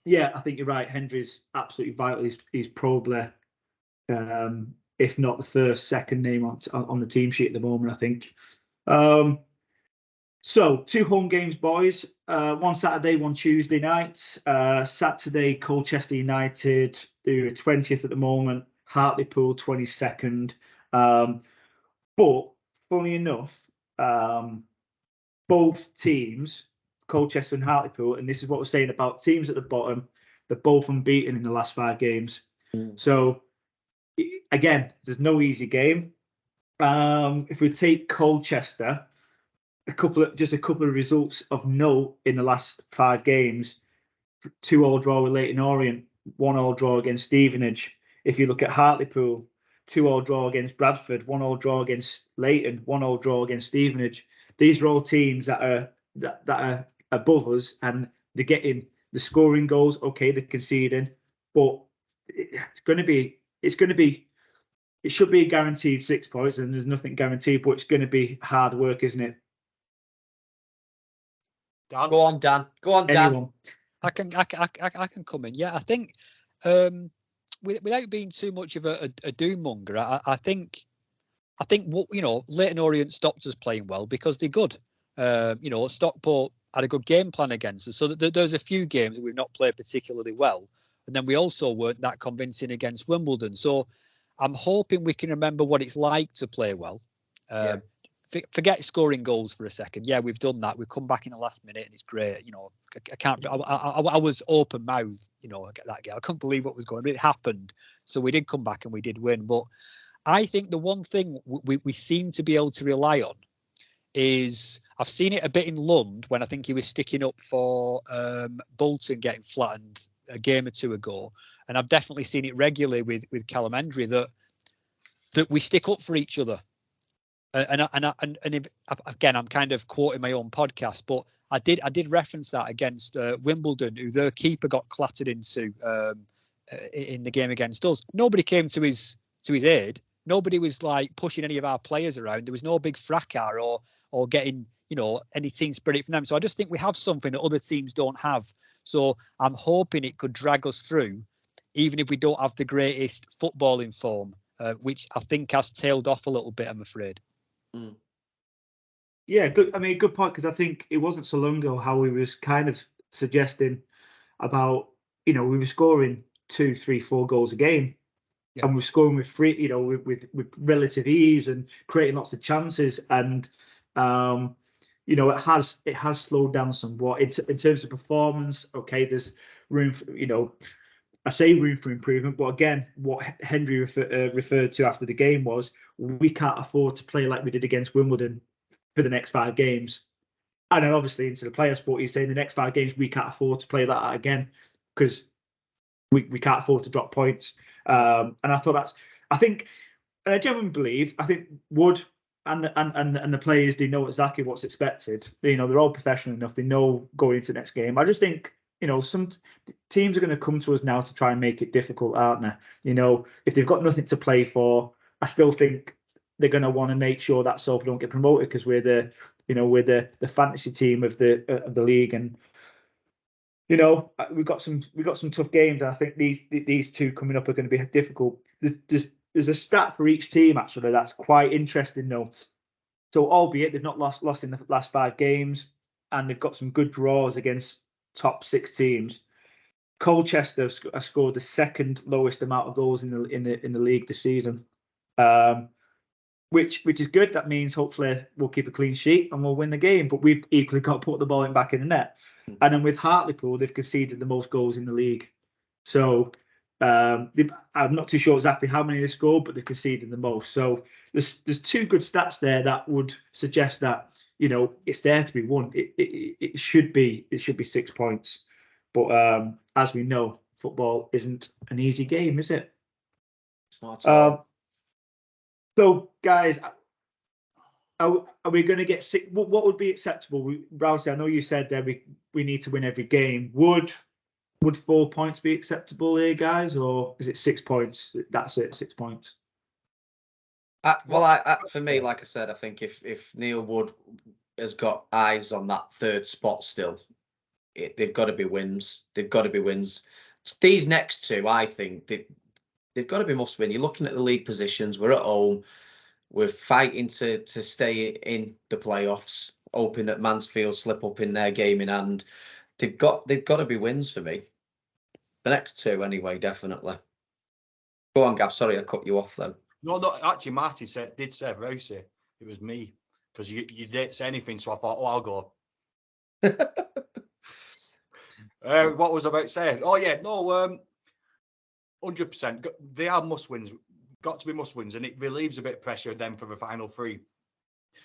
Speaker 1: I think you're right. Hendry's absolutely vital. He's probably, if not the first, second name on the team sheet at the moment, I think. So 2 home games, boys. One Saturday, one Tuesday night. Saturday, Colchester United, who are 20th at the moment. Hartlepool, 22nd. But funny enough, both teams, Colchester and Hartlepool, and this is what we're saying about teams at the bottom, they're both unbeaten in the last 5 games. So again, there's no easy game. If we take Colchester, a couple of results of note in the last 5 games: 2-2 draw with Leyton Orient, 1-1 draw against Stevenage. If you look at Hartlepool, 2-2 draw against Bradford, 1-1 draw against Leyton, 1-1 draw against Stevenage. These are all teams that are above us, and they're getting the scoring goals. Okay, they're conceding, but it should be a guaranteed 6 points, and there's nothing guaranteed, but it's going to be hard work, isn't it?
Speaker 2: Dan? Go on, Dan.
Speaker 3: I can come in. Yeah, I think without being too much of a doom monger, I think what Leyton Orient stopped us playing well because they're good. Stockport had a good game plan against us, so there's a few games that we've not played particularly well, and then we also weren't that convincing against Wimbledon. So I'm hoping we can remember what it's like to play well. Forget scoring goals for a second. Yeah, we've done that. We've come back in the last minute, and it's great. I can't. I was open mouthed. That game. I couldn't believe what was going on. It happened. So we did come back and we did win. But I think the one thing we seem to be able to rely on is, I've seen it a bit in Lund when I think he was sticking up for Bolton getting flattened a game or two ago, and I've definitely seen it regularly with Callum Hendry that we stick up for each other. And again, I'm kind of quoting my own podcast, but I did reference that against Wimbledon, who their keeper got clattered into in the game against us. Nobody came to his aid. Nobody was like pushing any of our players around. There was no big fracas or getting any team spirit from them. So I just think we have something that other teams don't have. So I'm hoping it could drag us through, even if we don't have the greatest footballing form, which I think has tailed off a little bit, I'm afraid.
Speaker 2: Mm.
Speaker 1: Yeah, good. I mean, good point, because I think it wasn't so long ago how we was kind of suggesting about, we were scoring 2, 3, 4 goals a game, and we're scoring with free, with relative ease and creating lots of chances, and it has slowed down somewhat in terms of performance. Okay, there's room for, I say room for improvement, but again, what Hendry referred to after the game was, we can't afford to play like we did against Wimbledon for the next 5 games. And then obviously into the player sport, he's saying the next 5 games, we can't afford to play that again, because we can't afford to drop points. And I genuinely believe, I think Wood and the players, they know exactly what's expected. They're all professional enough. They know going into the next game. I just think, some teams are going to come to us now to try and make it difficult, aren't they? If they've got nothing to play for, I still think they're going to want to make sure that Salford don't get promoted, because we're the fantasy team of the league, and we've got some tough games. And I think these 2 coming up are going to be difficult. There's a stat for each team actually that's quite interesting though. So albeit they've not lost in the last 5 games, and they've got some good draws against top 6 teams, Colchester have scored the 2nd lowest amount of goals in the league this season, which is good. That means hopefully we'll keep a clean sheet and we'll win the game. But we've equally got to put the ball back in the net. And then with Hartlepool, they've conceded the most goals in the league. So I'm not too sure exactly how many they scored, but they've conceded the most. So there's 2 good stats there that would suggest that it's there to be won. It should be 6 points. But as we know, football isn't an easy game, is it?
Speaker 2: It's not at all.
Speaker 1: So, guys, are we going to get 6? What would be acceptable? Rousey, I know you said that we need to win every game. Would 4 points be acceptable here, guys, or is it 6 points? That's it, 6 points.
Speaker 2: For me, like I said, I think if Neil Wood has got eyes on that 3rd spot still, they've got to be wins. They've got to be wins. These next 2, I think they've got to be must win. You're looking at the league positions. We're at home. We're fighting to stay in the playoffs, hoping that Mansfield slip up in their game in hand. They've got to be wins for me. The next 2 anyway, definitely. Go on, Gav. Sorry, I cut you off then.
Speaker 4: No, actually, Marty did say Rousey. It was me, because you didn't say anything, so I thought, I'll go. What was I about to say? Oh yeah, no, 100%. They are must-wins. Got to be must-wins, and it relieves a bit of pressure on them for the final 3.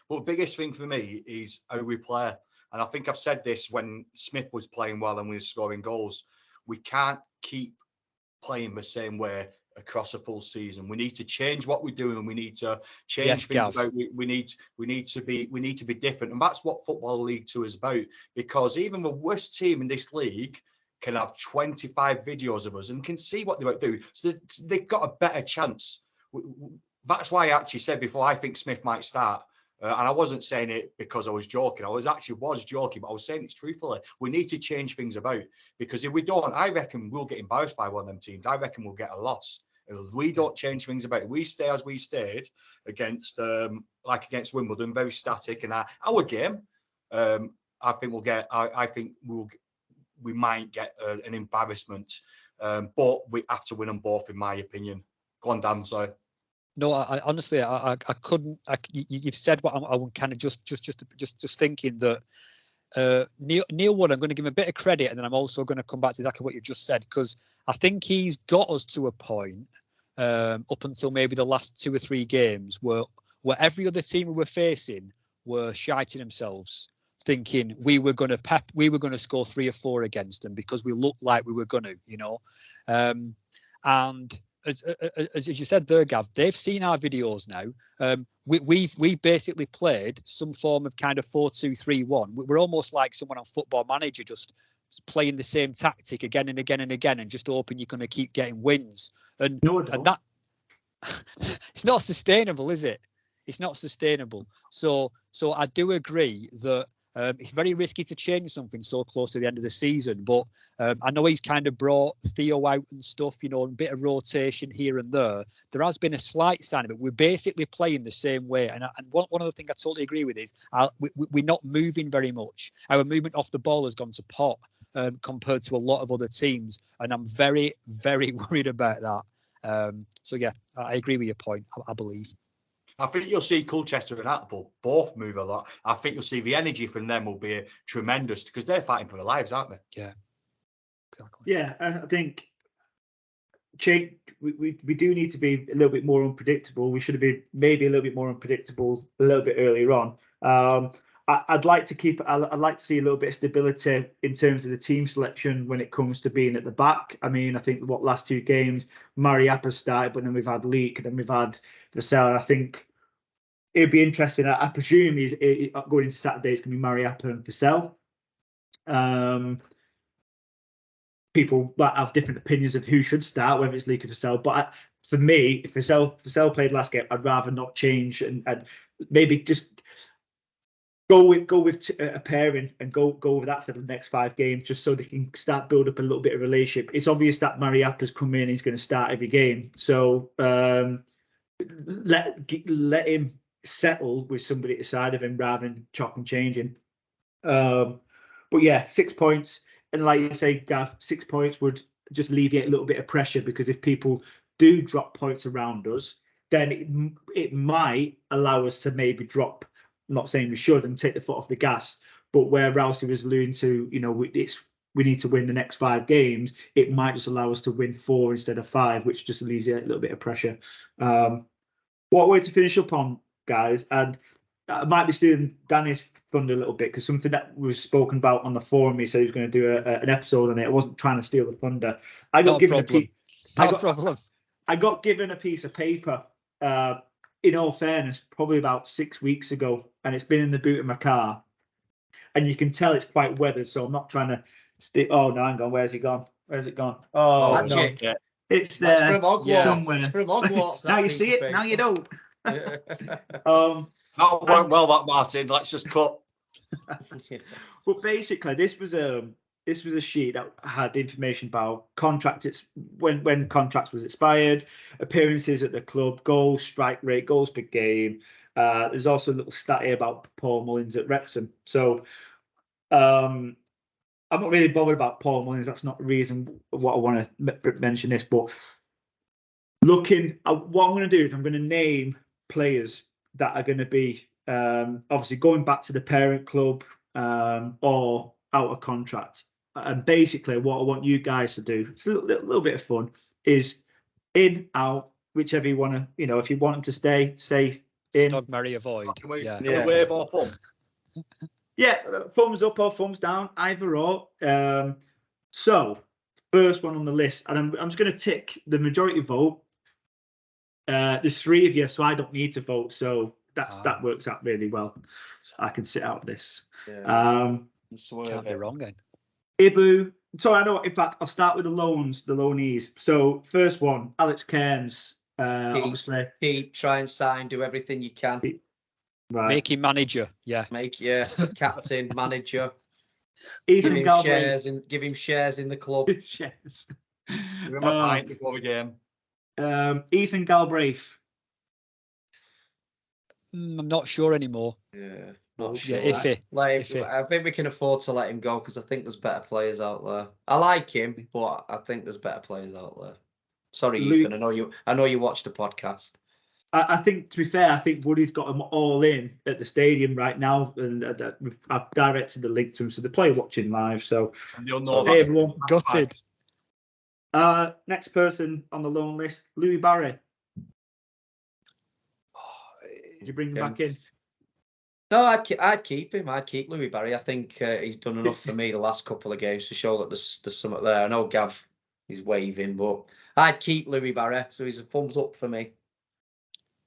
Speaker 4: But the biggest thing for me is how we play. And I think I've said this when Smith was playing well and we were scoring goals. We can't keep playing the same way across a full season. We need to change what we're doing. We need to change things about. We need to be different, and that's what Football League 2 is about. Because even the worst team in this league can have 25 videos of us and can see what they're about to do. So they've got a better chance. That's why I actually said before, I think Smith might start. And I wasn't saying it because I was joking. I was joking, but I was saying it truthfully. We need to change things about, because if we don't, I reckon we'll get embarrassed by one of them teams. I reckon we'll get a loss. If we don't change things about, we stay as we stayed against, against Wimbledon, very static, and our game. I think we might get an embarrassment, but we have to win them both, in my opinion. Go on, Dan. Sorry.
Speaker 3: No, I honestly, I couldn't. You've said what I'm kind of just thinking that Neil Wood. I'm going to give him a bit of credit, and then I'm also going to come back to exactly what you've just said, because I think he's got us to a point up until maybe the last 2 or 3 games where every other team we were facing were shiting themselves, thinking we were going to score 3 or 4 against them because we looked like we were going to, and. As you said there, Gav, they've seen our videos now. We basically played some form of kind of 4-2-3-1. We're almost like someone on Football Manager, just playing the same tactic again and again and again, and just hoping you're going to keep getting wins. And that it's not sustainable, is it? It's not sustainable. So I do agree that it's very risky to change something so close to the end of the season. But I know he's kind of brought Theo out and stuff, a bit of rotation here and there. There has been a slight sign of it. We're basically playing the same way. And one of the things I totally agree with is we're not moving very much. Our movement off the ball has gone to pot compared to a lot of other teams. And I'm very, very worried about that. So, yeah, I agree with your point, I believe.
Speaker 4: I think you'll see Colchester and Hartlepool both move a lot. I think you'll see the energy from them will be tremendous, because they're fighting for their lives, aren't they?
Speaker 3: Yeah, exactly.
Speaker 1: Yeah, I think we do need to be a little bit more unpredictable. We should have been maybe a little bit more unpredictable a little bit earlier on. I'd like to see a little bit of stability in terms of the team selection when it comes to being at the back. I mean, I think last 2 games, Mariappa started, but then we've had Leek, and then we've had Vassell. I think it'd be interesting. I presume going into Saturday, it's going to be Mariappa and Vassell. People might have different opinions of who should start, whether it's Leek or Vassell. But for me, if Vassell played last game, I'd rather not change and maybe just go with a pairing and go with that for the next 5 games, just so they can start build up a little bit of relationship. It's obvious that Mariappa's come in and he's going to start every game, so let him settle with somebody at the side of him rather than chop and changing. But yeah, 6 points, and like you say, Gav, 6 points would just alleviate a little bit of pressure, because if people do drop points around us, then it might allow us to maybe drop. I'm not saying we should and take the foot off the gas, but where Rousey was alluding to, we need to win the next 5 games, it might just allow us to win 4 instead of 5, which just alleviates a little bit of pressure. What way to finish up on, guys? And I might be stealing Danny's thunder a little bit, because something that was spoken about on the forum, he said he was going to do an episode on it. I wasn't trying to steal the thunder. I got given a piece of paper. In all fairness, probably about 6 weeks ago, and it's been in the boot of my car, and you can tell it's quite weathered. So I'm not trying to. Oh no, hang on. Where's it gone? Where's it gone? Oh, no. It's there somewhere. Now you see it. Now you don't.
Speaker 4: Not well, that Martin. Let's just cut.
Speaker 1: But basically, this was a sheet that had information about contracts, when contracts was expired, appearances at the club, goals, strike rate, goals per game. There's also a little stat here about Paul Mullins at Wrexham. So I'm not really bothered about Paul Mullins. That's not the reason what I want to mention this. But what I'm going to do is I'm going to name players that are going to be obviously going back to the parent club or out of contract. And basically, what I want you guys to do, it's a little bit of fun, is in, out, whichever you want to, if you want them to stay in.
Speaker 3: Stog, marry, avoid.
Speaker 4: Can we wave or thumb?
Speaker 1: Yeah, thumbs up or thumbs down, either or. So, first one on the list, and I'm just going to tick the majority vote. There's 3 of you, so I don't need to vote. So that works out really well. I can sit out this.
Speaker 3: Can't be wrong then.
Speaker 1: Ibu. So I know. In fact, I'll start with the loanees. So first one, Alex Cairns. Obviously,
Speaker 2: try and sign, do everything you can.
Speaker 1: Right.
Speaker 3: Make him manager. Yeah.
Speaker 2: Captain, manager.
Speaker 1: Ethan
Speaker 2: Give him shares in the club.
Speaker 1: Shares.
Speaker 4: Give him a pint before the game.
Speaker 1: Ethan Galbraith.
Speaker 3: I'm not sure anymore.
Speaker 2: Yeah, not sure.
Speaker 3: Yeah, iffy.
Speaker 2: Iffy. I think we can afford to let him go because I think there's better players out there. I like him, but I think there's better players out there. Sorry, Ethan. I know you watched the podcast.
Speaker 1: I think, to be fair, I think Woody's got them all in at the stadium right now, and I've directed the link to them, so the player watching live. So, hey everyone,
Speaker 3: gutted.
Speaker 1: Next person on the loan list, Louis Barry. Did you bring him back in?
Speaker 2: No, I'd keep him. I'd keep Louis Barry. I think he's done enough for me the last couple of games to show that there's something there. I know Gav is waving, but I'd keep Louis Barry. So he's a thumbs up for me.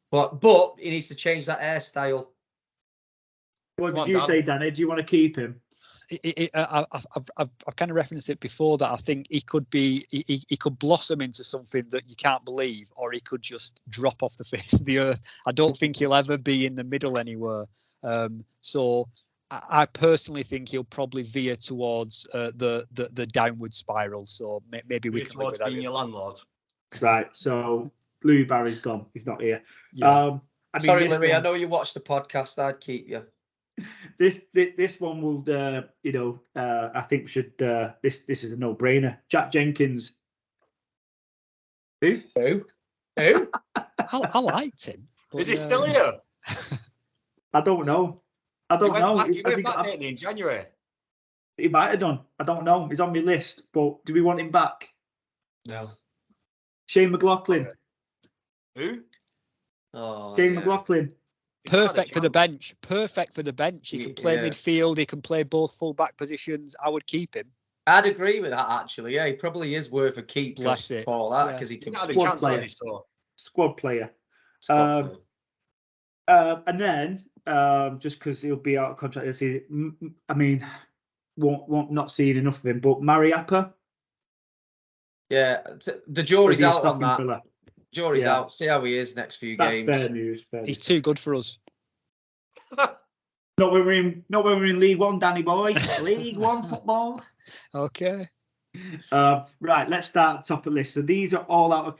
Speaker 2: But he needs to change that hairstyle.
Speaker 1: What did you say, Danny? Do you want to keep him?
Speaker 3: I've kind of referenced it before that I think he could be he could blossom into something that you can't believe, or he could just drop off the face of the earth. I don't think he'll ever be in the middle anywhere. So I personally think he'll probably veer towards the downward spiral. So maybe we can live with that.
Speaker 4: Being your landlord.
Speaker 1: Right. So Louis Barry's gone. He's not here.
Speaker 3: Yeah.
Speaker 2: Sorry, Louis. I know you watched the podcast. I'd keep you.
Speaker 1: This one will, I think we should. This is a no-brainer. Jack Jenkins. Who?
Speaker 3: I liked him.
Speaker 4: Is he still here?
Speaker 1: I don't know. He
Speaker 4: went back in January.
Speaker 1: He might have done. I don't know. He's on my list, but do we want him back?
Speaker 2: No.
Speaker 1: Shane McLaughlin.
Speaker 4: Who?
Speaker 1: Shane McLaughlin.
Speaker 3: Perfect for the bench. He can play midfield. He can play both full-back positions. I would keep him.
Speaker 2: I'd agree with that, actually. Yeah, he probably is worth a keep.
Speaker 3: Bless it.
Speaker 2: For that, because he can
Speaker 1: Squad player. And then, just because he'll be out of contract this season, I mean, won't not seeing enough of him, but Mariappa.
Speaker 2: Yeah, the jury's out on that.
Speaker 1: Filler?
Speaker 2: Jury's out. See how he is next few games.
Speaker 1: That's fair news.
Speaker 3: He's too good for us.
Speaker 1: Not when we're in League One, Danny boy. League One football.
Speaker 3: Okay.
Speaker 1: Right. Let's start top of the list. So these are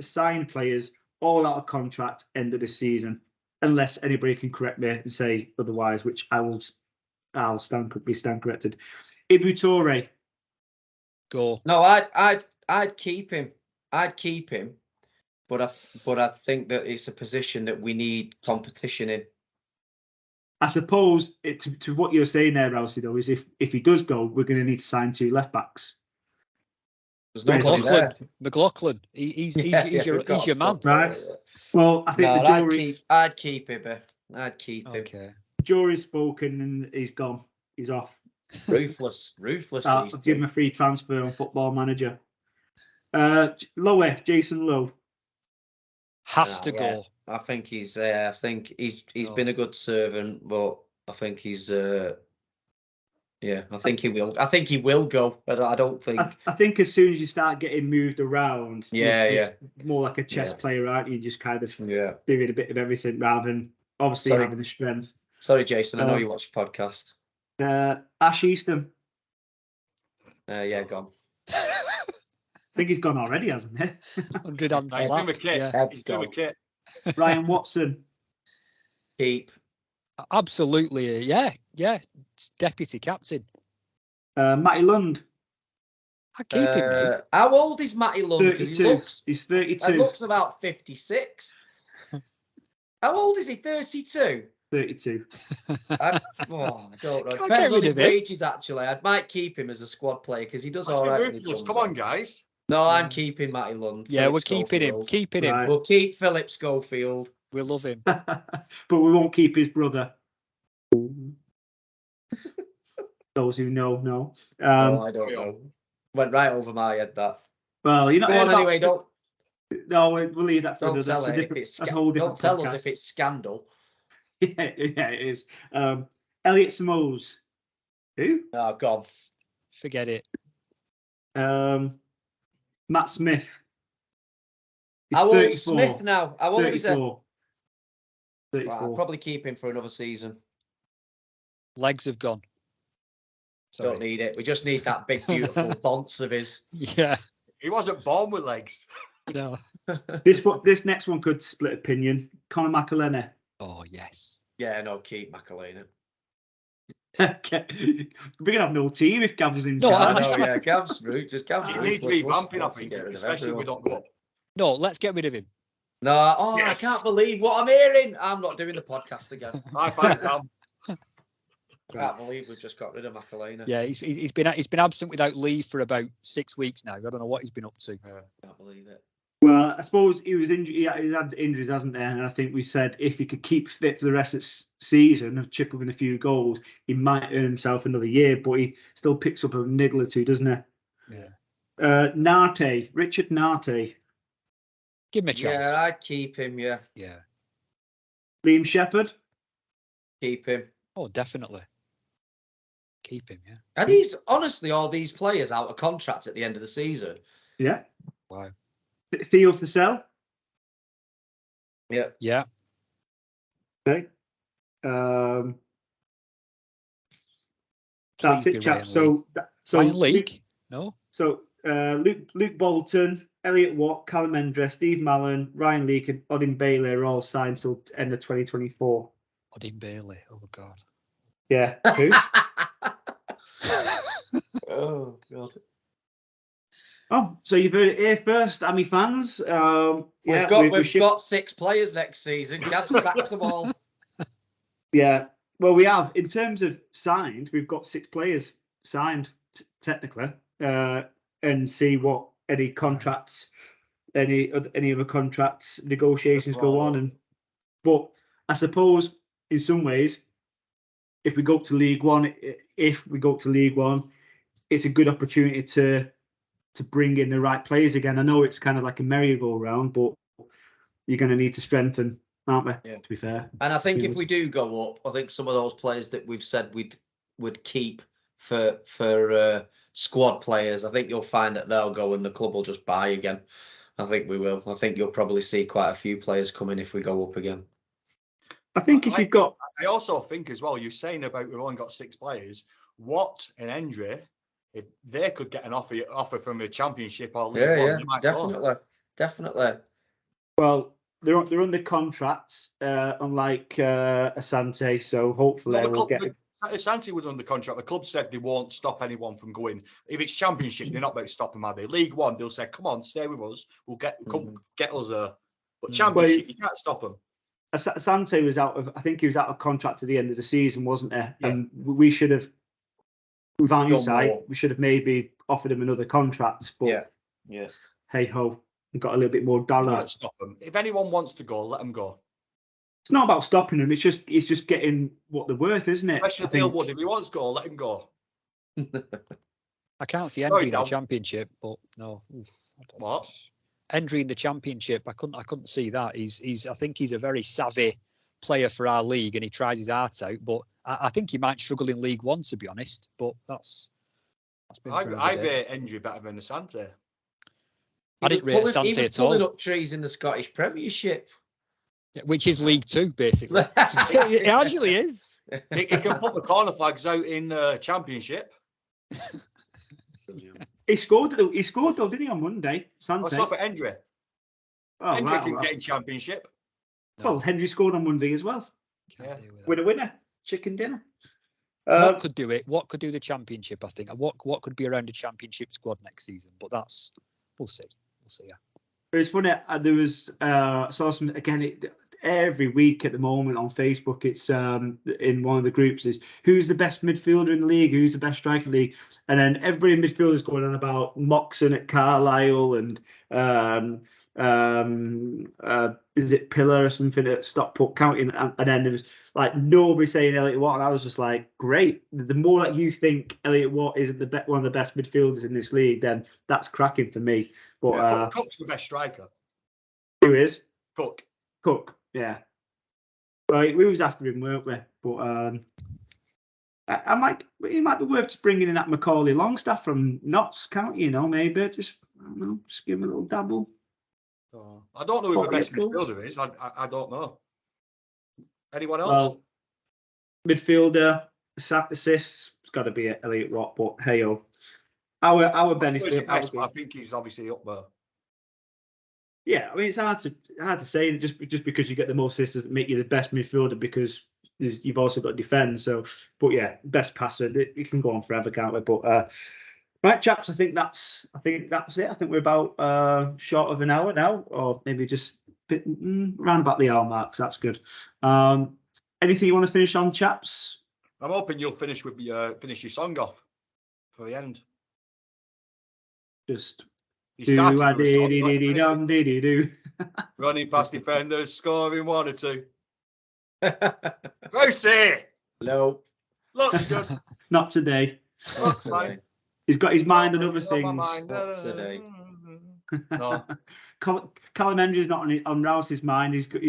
Speaker 1: signed players, all out of contract, end of the season, unless anybody can correct me and say otherwise, which I'll stand corrected. Ibu Toure.
Speaker 3: Go.
Speaker 2: No, I'd keep him. But I think that it's a position that we need competition in.
Speaker 1: I suppose to what you're saying there, Rousey, though, is if he does go, we're going to need to sign 2 left backs.
Speaker 2: There's nobody there.
Speaker 3: McLaughlin. He's your man.
Speaker 1: Right. Well, I think the jury.
Speaker 2: I'd keep him. I'd keep him.
Speaker 3: Okay.
Speaker 1: Jury's spoken and he's gone. He's off.
Speaker 2: Ruthless.
Speaker 1: I'll give him a free transfer on Football Manager. Lowe, Jason Lowe.
Speaker 3: Has to go.
Speaker 2: I think he's there. I think he's been a good servant, but I think he's I think he will. I think he will go, but I don't think.
Speaker 1: I think as soon as you start getting moved around, more like a chess player, aren't you? Just kind of doing a bit of everything rather than obviously having the strength.
Speaker 2: Sorry, Jason. I know you watch the podcast.
Speaker 1: Ash Easton.
Speaker 2: Gone.
Speaker 1: I think he's gone already, hasn't he?
Speaker 3: 100 on slap.
Speaker 4: He's gone.
Speaker 1: Ryan Watson.
Speaker 2: Keep.
Speaker 3: Absolutely, yeah. Deputy captain.
Speaker 1: Matty Lund.
Speaker 3: I keep him. Mate.
Speaker 2: How old is Matty Lund?
Speaker 1: He's 32.
Speaker 2: He looks about 56. How old is he? 32.
Speaker 1: 32.
Speaker 2: I don't know. Depends on his wages, actually. I might keep him as a squad player because he does all right.
Speaker 4: Come on, guys.
Speaker 2: No, I'm keeping Matty Lund.
Speaker 3: Yeah, we're keeping him. Keeping him.
Speaker 1: Right.
Speaker 2: We'll keep Philip Schofield.
Speaker 3: We love him.
Speaker 1: But we won't keep his brother. Those who know.
Speaker 2: I don't know. Went right over my head, that.
Speaker 1: Well, you know.
Speaker 2: Go on anyway, don't.
Speaker 1: No, we'll leave that for
Speaker 2: Don't tell it if it's Don't tell us if it's scandal.
Speaker 1: Yeah, it is. Elliot Smoes. Who?
Speaker 2: Oh, God.
Speaker 3: Forget it.
Speaker 1: Matt Smith.
Speaker 2: How old's Smith now? How old is he? Well, I'd probably keep him for another season.
Speaker 3: Legs have gone. Sorry.
Speaker 2: Don't need it. We just need that big, beautiful bounce of his.
Speaker 3: Yeah.
Speaker 4: He wasn't born with legs.
Speaker 3: No.
Speaker 1: This next one could split opinion. Conor McElhenney.
Speaker 3: Oh, yes.
Speaker 2: Yeah, no, keep McElhenney.
Speaker 1: Okay. We're gonna have no team if Gav's in
Speaker 3: No,
Speaker 1: charge.
Speaker 2: I know, yeah, Gav's route. Just Gav's
Speaker 4: He
Speaker 2: route.
Speaker 4: needs revamping, I think, especially if we don't go up.
Speaker 3: No, let's get rid of him.
Speaker 2: No,
Speaker 4: Yes.
Speaker 2: I can't believe what I'm hearing. I'm not doing the podcast again.
Speaker 4: High five, Cam.
Speaker 2: I can't believe we've just got rid of McElhenney.
Speaker 3: Yeah, he's been absent without leave for about 6 weeks now. I don't know what he's been up to.
Speaker 2: Can't believe it.
Speaker 1: Well, I suppose he was injured. He's had injuries, hasn't he? And I think we said if he could keep fit for the rest of the season and chip up in a few goals, he might earn himself another year. But he still picks up a niggle or two, doesn't he?
Speaker 3: Yeah.
Speaker 1: Nate, Richard Nate.
Speaker 3: Give him a chance.
Speaker 2: Yeah, I'd keep him. Yeah,
Speaker 3: Yeah.
Speaker 1: Liam Shepherd.
Speaker 2: keep him.
Speaker 3: Oh, definitely. Keep him, yeah.
Speaker 2: And he's honestly all these players out of contracts at the end of the season.
Speaker 1: Yeah.
Speaker 3: Wow.
Speaker 1: Theo Thessell.
Speaker 2: Yeah.
Speaker 3: Yeah.
Speaker 1: Okay. That's
Speaker 3: Please be
Speaker 1: it, chaps.
Speaker 3: Ryan Leake.
Speaker 1: So
Speaker 3: Ryan Leake? No?
Speaker 1: So Luke Bolton, Elliot Watt, Callum Hendry, Steve Mallon, Ryan Leake, and Odin Bailey are all signed till end of 2024.
Speaker 3: Odin Bailey. Oh, God.
Speaker 1: Yeah. Who?
Speaker 2: Oh God.
Speaker 1: Oh, so you've heard it here first, Ami fans.
Speaker 2: We've got 6 players next season. Gav sacks them all.
Speaker 1: Yeah. Well, we have in terms of signed, we've got 6 players signed technically, and see what any contracts, any other contracts negotiations go on. But I suppose in some ways, if we go to League One, it's a good opportunity to bring in the right players again. I know it's kind of like a merry-go-round, but you're going to need to strengthen, aren't we?
Speaker 2: Yeah.
Speaker 1: To be fair.
Speaker 2: And I think if we do go up, I think some of those players that we've said would keep for squad players, I think you'll find that they'll go and the club will just buy again. I think we will. I think you'll probably see quite a few players coming if we go up again.
Speaker 1: I think if you've got...
Speaker 4: I also think as well, you're saying about we've only got 6 players. Watt and Hendry, if they could get an offer from a Championship or League One, they might
Speaker 2: definitely.
Speaker 1: Well, they're under contracts, unlike Asante, so hopefully we'll get...
Speaker 4: Asante was under contract. The club said they won't stop anyone from going. If it's Championship, they're not about to stop them, are they? League One, they'll say, come on, stay with us. We'll get us there. But Championship, you can't stop them.
Speaker 1: Asante was I think he was out of contract at the end of the season, wasn't he?
Speaker 4: Yeah.
Speaker 1: And we should have, with hindsight, we should have maybe offered him another contract. But
Speaker 2: yeah.
Speaker 1: Hey ho, we got a little bit more
Speaker 4: You
Speaker 1: dollar.
Speaker 4: can't stop them. If anyone wants to go, let them go.
Speaker 1: It's not about stopping them. It's just getting what they're worth, isn't it?
Speaker 4: Especially Neil Wood. If he wants to go, let him go.
Speaker 3: I can't see Hendry in the Championship, but no.
Speaker 4: What?
Speaker 3: Hendry in the Championship, I couldn't see that. I think he's a very savvy player for our league, and he tries his heart out. But I think he might struggle in League One, to be honest. But that's been.
Speaker 4: I rate Hendry better than Asante.
Speaker 3: I didn't rate Asante at all.
Speaker 2: He was pulling up trees in the Scottish Premiership,
Speaker 3: which is League Two, basically. It actually is.
Speaker 4: He can put the corner flags out in Championship.
Speaker 1: He scored though, didn't he, on Monday?
Speaker 4: What's up at Hendry?
Speaker 1: Oh,
Speaker 4: Hendry
Speaker 1: right,
Speaker 4: can
Speaker 1: well.
Speaker 4: get in Championship.
Speaker 1: Well, Hendry scored on Monday as well.
Speaker 4: Yeah.
Speaker 1: Winner, chicken dinner.
Speaker 3: What could do it? What could do the Championship? I think. What could be around the Championship squad next season? But we'll see. Yeah.
Speaker 1: It's funny. There was saw some again. Every week at the moment on Facebook, it's in one of the groups is who's the best midfielder in the league, who's the best striker in the league, and then everybody in midfield is going on about Moxon at Carlisle and is it Pillar or something at Stockport County, and then there was like nobody saying Elliot Watt, and I was just like, great. The more that you think Elliot Watt isn't one of the best midfielders in this league, then that's cracking for me. But
Speaker 4: Cook's the best striker.
Speaker 1: Who is
Speaker 4: Cook?
Speaker 1: Yeah. Well, we was after him, weren't we? But it might be worth just bringing in that Macaulay Longstaff from Notts County, maybe just give him a little dabble.
Speaker 4: I don't know who the best midfielder is. I don't know. Anyone else?
Speaker 1: Well, midfielder, sack assists. It's got to be Elliot Rock, but hey-oh. Our
Speaker 4: I suppose
Speaker 1: benefit.
Speaker 4: the best, but I think he's obviously up there.
Speaker 1: Yeah, I mean it's hard to say. Just because you get the most assists doesn't make you the best midfielder because you've also got to defend. So, but yeah, best passer. It can go on forever, can't we? But right, chaps, I think that's it. I think we're about short of an hour now, or maybe just around about the hour mark. So that's good. Anything you want to finish on, chaps?
Speaker 4: I'm hoping you'll finish with finish your song off for the end.
Speaker 1: Just
Speaker 4: You started with a song. Let's finish it.
Speaker 1: do.
Speaker 4: Running past defenders, scoring 1 or 2. Rousey!
Speaker 2: No.
Speaker 4: Looks good.
Speaker 1: Not today.
Speaker 4: Looks fine.
Speaker 1: He's got his mind on other
Speaker 4: He's on my
Speaker 1: things.
Speaker 4: mind.
Speaker 2: Not today.
Speaker 4: No.
Speaker 1: Callum Hendry's not on Rouse's mind. He's got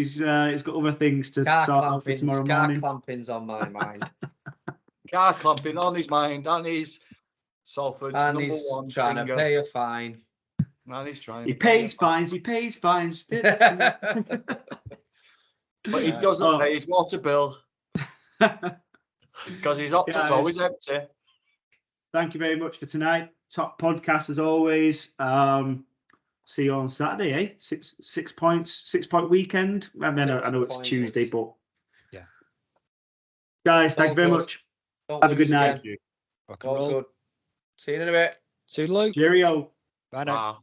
Speaker 1: other things to sort out for tomorrow morning.
Speaker 2: Car clamping's on my mind.
Speaker 4: Car clamping on his mind, and he's Salford's
Speaker 2: And
Speaker 4: number
Speaker 2: he's
Speaker 4: one
Speaker 2: trying
Speaker 4: singer.
Speaker 2: to pay a fine.
Speaker 4: And he's trying.
Speaker 1: He
Speaker 4: to pay
Speaker 1: pays
Speaker 4: a fine.
Speaker 1: fines. He pays fines.
Speaker 4: But he doesn't pay his water bill because his option's always empty.
Speaker 1: Thank you very much for tonight. Top podcast as always. See you on Saturday, eh? 6 points, 6-point weekend. I mean, I know it's Tuesday, but
Speaker 3: yeah.
Speaker 1: Guys, thank you very much. Have a good night.
Speaker 2: All good. See you in a bit.
Speaker 3: See you, Luke.
Speaker 1: Cheerio.
Speaker 3: Bye now.
Speaker 4: Wow.